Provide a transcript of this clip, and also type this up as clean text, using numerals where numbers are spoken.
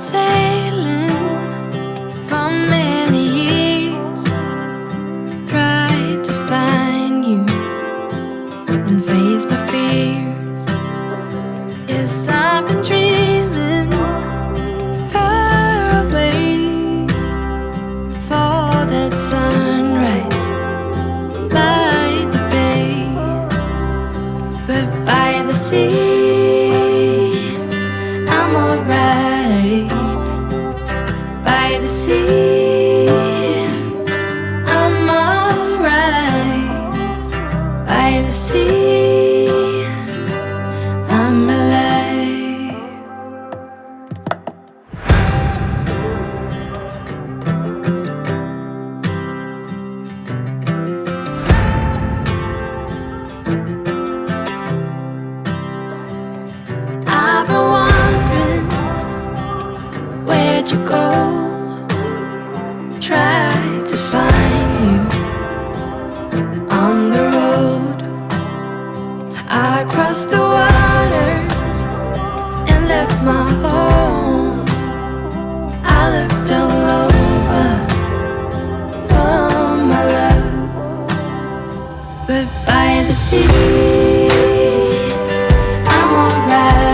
sailing for many years, tried to find you and face my fears. Yes, I've been dreaming far away for that sunrise by the bay, but by the sea I'm alright. By the sea I'm alright. By the sea I'm alive. I've been wondering, where'd you go? Tried to find you on the road. I crossed the waters and left my home. I looked all over for my love, but by the sea I'm alright.